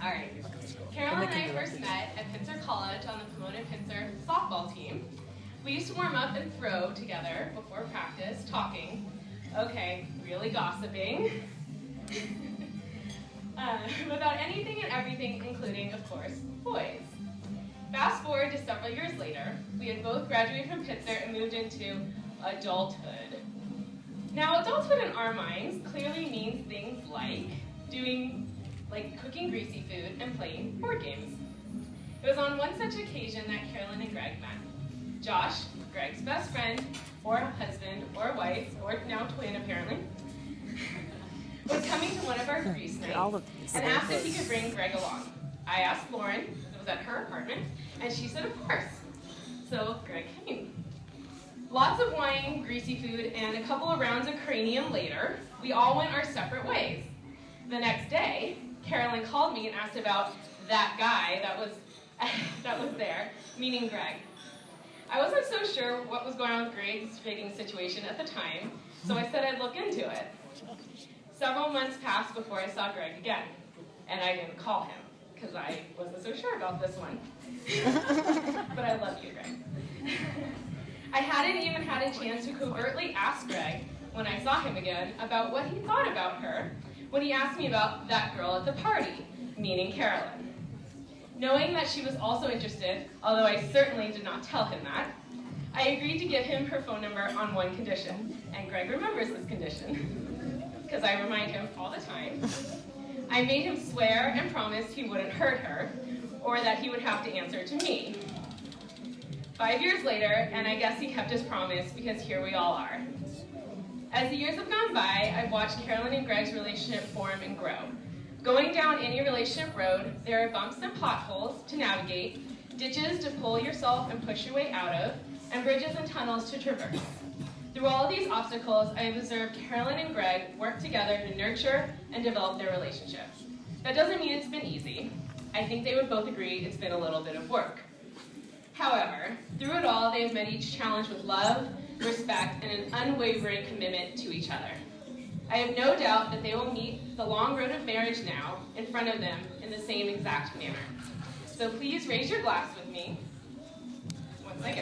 All right. Carol and I first met at Pincer College on the Pomona Pincer softball team. We used to warm up and throw together before practice, talking. Okay, really gossiping. About anything and everything, including, of course, boys. Fast forward to several years later, we had both graduated from Pincer and moved into adulthood. Now, adulthood in our minds clearly means things like cooking greasy food and playing board games. It was on one such occasion that Carolyn and Greg met. Josh, Greg's best friend, or husband, or wife, or now twin apparently, was coming to one of our grease nights and asked if he could bring Greg along. I asked Lauren, it was at her apartment, and she said of course. So Greg came. Lots of wine, greasy food, and a couple of rounds of cranium later, we all went our separate ways. The next day, Carolyn called me and asked about that guy that was there, meaning Greg. I wasn't so sure what was going on with Greg's dating situation at the time, so I said I'd look into it. Several months passed before I saw Greg again, and I didn't call him, because I wasn't so sure about this one. But I love you, Greg. I hadn't even had a chance to covertly ask Greg, when I saw him again, about what he thought about her, when he asked me about that girl at the party, meaning Carolyn. Knowing that she was also interested, although I certainly did not tell him that, I agreed to give him her phone number on one condition, and Greg remembers this condition, because I remind him all the time. I made him swear and promise he wouldn't hurt her, or that he would have to answer to me. 5 years later, and I guess he kept his promise, because here we all are. As the years have gone by, I've watched Carolyn and Greg's relationship form and grow. Going down any relationship road, there are bumps and potholes to navigate, ditches to pull yourself and push your way out of, and bridges and tunnels to traverse. Through all of these obstacles, I have observed Carolyn and Greg work together to nurture and develop their relationship. That doesn't mean it's been easy. I think they would both agree it's been a little bit of work. However, through it all, they have met each challenge with love, respect, and an unwavering commitment to each other. I have no doubt that they will meet the long road of marriage now in front of them in the same exact manner. So please raise your glass with me once I go.